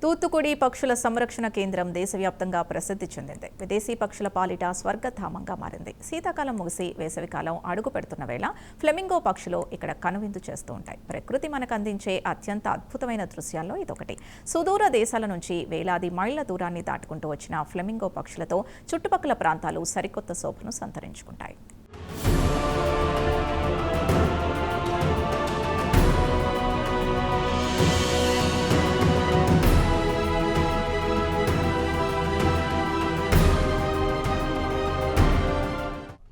తూత్తుకుడి పక్షుల సంరక్షణ కేంద్రం దేశవ్యాప్తంగా ప్రసిద్ధి చెందింది. విదేశీ పక్షుల పాలిట స్వర్గధామంగా మారింది. శీతాకాలం ముగిసి వేసవికాలం అడుగు పెడుతున్న వేళ ఫ్లెమింగో పక్షులు ఇక్కడ కనువిందు చేస్తూ ఉంటాయి. ప్రకృతి మనకు అందించే అత్యంత అద్భుతమైన దృశ్యాల్లో ఇదొకటి. సుదూర దేశాల నుంచి వేలాది మైళ్ల దూరాన్ని దాటుకుంటూ వచ్చిన ఫ్లెమింగో పక్షులతో చుట్టుపక్కల ప్రాంతాలు సరికొత్త శోభను సంతరించుకుంటాయి.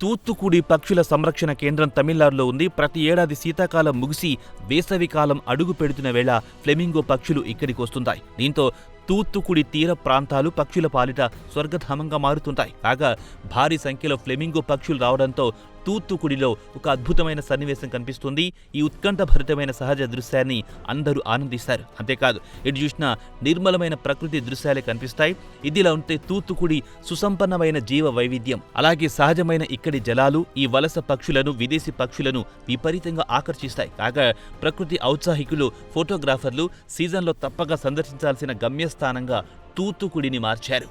తూత్తుకుడి పక్షుల సంరక్షణ కేంద్రం తమిళనాడులో ఉంది. ప్రతి ఏడాది శీతాకాలం ముగిసి వేసవికాలం అడుగు పెడుతున్న వేళ ఫ్లెమింగో పక్షులు ఇక్కడికి వస్తుంటాయి. దీంతో తూత్తుకుడి తీర ప్రాంతాలు పక్షుల పాలిట స్వర్గధామంగా మారుతుంటాయి. కాగా భారీ సంఖ్యలో ఫ్లెమింగో పక్షులు రావడంతో తూత్తుకుడిలో ఒక అద్భుతమైన సన్నివేశం కనిపిస్తుంది. ఈ ఉత్కంఠభరితమైన సహజ దృశ్యాన్ని అందరూ ఆనందిస్తారు. అంతేకాదు ఇటు చూసిన నిర్మలమైన ప్రకృతి దృశ్యాలే కనిపిస్తాయి. ఇదిలా ఉంటే తూత్తుకుడి సుసంపన్నమైన జీవ వైవిధ్యం, అలాగే సహజమైన ఇక్కడి జలాలు ఈ వలస పక్షులను, విదేశీ పక్షులను విపరీతంగా ఆకర్షిస్తాయి. కాగా ప్రకృతి ఔత్సాహికులు, ఫోటోగ్రాఫర్లు సీజన్లో తప్పక సందర్శించాల్సిన గమ్యస్థానంగా తూత్తుకుడిని మార్చారు.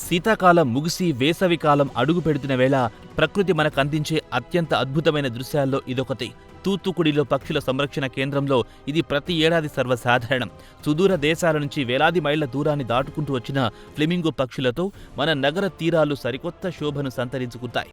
శీతాకాలం ముగిసి వేసవికాలం అడుగు పెడుతున్న వేళ ప్రకృతి మనకు అందించే అత్యంత అద్భుతమైన దృశ్యాల్లో ఇదొకటి. తూత్తుకుడిలో పక్షుల సంరక్షణ కేంద్రంలో ఇది ప్రతి ఏడాది సర్వసాధారణం. సుదూర దేశాల నుంచి వేలాది మైళ్ల దూరాన్ని దాటుకుంటూ వచ్చిన ఫ్లెమింగో పక్షులతో మన నగర తీరాలు సరికొత్త శోభను సంతరించుకుంటాయి.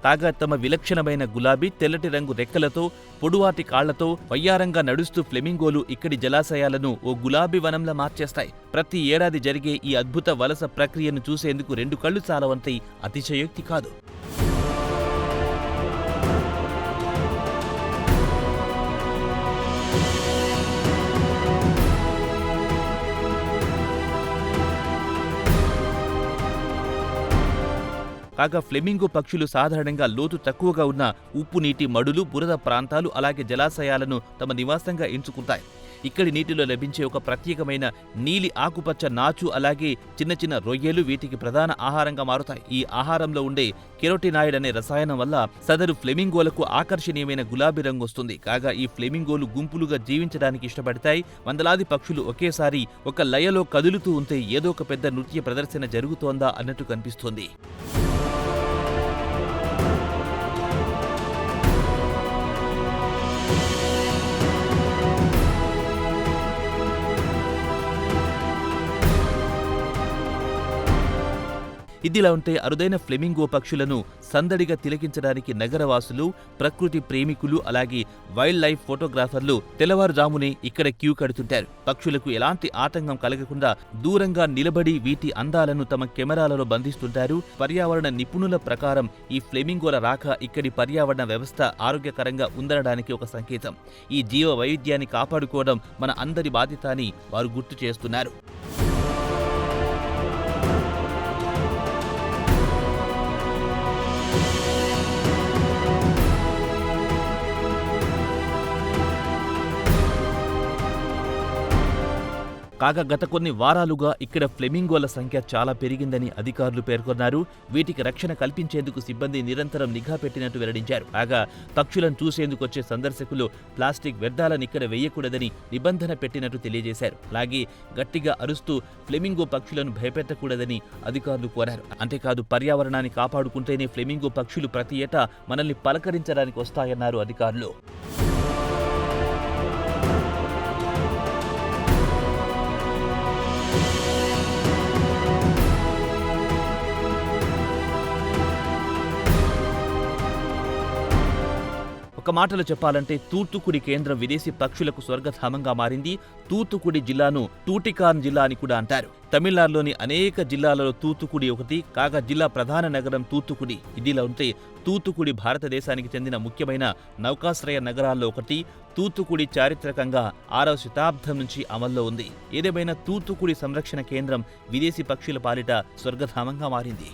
కాగా తమ విలక్షణమైన గులాబీ తెల్లటి రంగు రెక్కలతో, పొడువాటి కాళ్లతో వయ్యారంగా నడుస్తూ ఫ్లెమింగోలు ఇక్కడి జలాశయాలను ఓ గులాబీ వనంలా మార్చేస్తాయి. ప్రతి ఏడాది జరిగే ఈ అద్భుత వలస ప్రక్రియను చూసేందుకు 2 కళ్లు చాలవంటే అతిశయోక్తి కాదు. కాగా ఫ్లెమింగో పక్షులు సాధారణంగా లోతు తక్కువగా ఉన్న ఉప్పు నీటి మడులు, బురద ప్రాంతాలు, అలాగే జలాశయాలను తమ నివాసంగా ఎంచుకుంటాయి. ఇక్కడి నీటిలో లభించే ఒక ప్రత్యేకమైన నీలి ఆకుపచ్చ నాచు, అలాగే చిన్న చిన్న రొయ్యలు వీటికి ప్రధాన ఆహారంగా మారుతాయి. ఈ ఆహారంలో ఉండే కెరోటినాయిడ్ అనే రసాయనం వల్ల సదరు ఫ్లెమింగోలకు ఆకర్షణీయమైన గులాబీ రంగు వస్తుంది. కాగా ఈ ఫ్లెమింగోలు గుంపులుగా జీవించడానికి ఇష్టపడతాయి. వందలాది పక్షులు ఒకేసారి ఒక లయలో కదులుతూ ఉంటే ఏదో ఒక పెద్ద నృత్య ప్రదర్శన జరుగుతోందా అన్నట్టు కనిపిస్తోంది. ఇదిలా ఉంటే అరుదైన ఫ్లెమింగో పక్షులను సందడిగా తిలకించడానికి నగరవాసులు, ప్రకృతి ప్రేమికులు, అలాగే వైల్డ్ లైఫ్ ఫోటోగ్రాఫర్లు తెల్లవారుజామునే ఇక్కడ క్యూ కడుతుంటారు. పక్షులకు ఎలాంటి ఆటంకం కలగకుండా దూరంగా నిలబడి వీటి అందాలను తమ కెమెరాలలో బంధిస్తుంటారు. పర్యావరణ నిపుణుల ప్రకారం ఈ ఫ్లెమింగోల రాక ఇక్కడి పర్యావరణ వ్యవస్థ ఆరోగ్యకరంగా ఉండడానికి ఒక సంకేతం. ఈ జీవ వైవిధ్యాన్ని కాపాడుకోవడం మన అందరి బాధ్యత అని వారు గుర్తు చేస్తున్నారు. కాగా గత కొన్ని వారాలుగా ఇక్కడ ఫ్లెమింగోల సంఖ్య చాలా పెరిగిందని అధికారులు పేర్కొన్నారు. వీటికి రక్షణ కల్పించేందుకు సిబ్బంది నిరంతరం నిఘా పెట్టినట్టు వెల్లడించారు. కాగా పక్షులను చూసేందుకు వచ్చే సందర్శకులు ప్లాస్టిక్ వ్యర్థాలను ఇక్కడ వేయకూడదని నిబంధన పెట్టినట్టు తెలియజేశారు. అలాగే గట్టిగా అరుస్తూ ఫ్లెమింగో పక్షులను భయపెట్టకూడదని అధికారులు కోరారు. అంతేకాదు పర్యావరణాన్ని కాపాడుకుంటేనే ఫ్లెమింగో పక్షులు ప్రతి ఏటా మనల్ని పలకరించడానికి వస్తాయన్నారు అధికారులు. ఒక్క మాటలో చెప్పాలంటే తూత్తుకుడి కేంద్రం విదేశీ పక్షులకు స్వర్గధామంగా మారింది. తూత్తుకుడి జిల్లాను టూటికాన్ జిల్లా అని కూడా అంటారు. తమిళనాడులోని అనేక జిల్లాలలో తూత్తుకుడి ఒకటి కాగా జిల్లా ప్రధాన నగరం తూత్తుకుడి. ఇదిలా ఉంటే తూత్తుకుడి భారతదేశానికి చెందిన ముఖ్యమైన నౌకాశ్రయ నగరాల్లో ఒకటి. తూత్తుకుడి చారిత్రకంగా 6వ శతాబ్దం నుంచి అమల్లో ఉంది. ఏదేమైనా తూత్తుకుడి సంరక్షణ కేంద్రం విదేశీ పక్షుల పాలిట స్వర్గధామంగా మారింది.